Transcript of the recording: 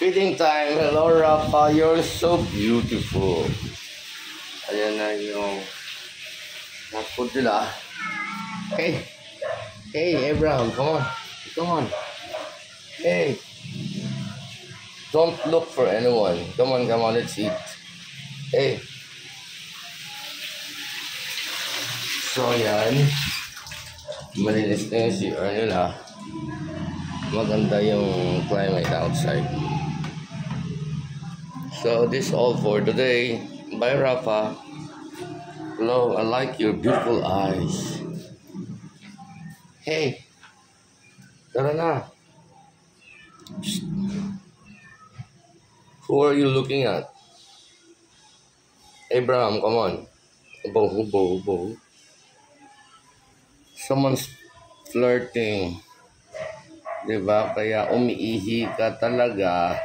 Feeding time. Hello, Rafa. You're so beautiful. Ayan na yung food nila. Hey. Hey, Abraham. Come on. Come on. Hey. Don't look for anyone. Come on, come on. Let's eat. Hey. So, yan. Malinis na yung CR nila. Maganda yung climate outside. So, this all for today. Bye, Rafa. Hello, I like your beautiful eyes. Hey. Tara na. Who are you looking at? Abraham, come on. Hubo. Someone's flirting. Diba? Kaya umiihi ka talaga.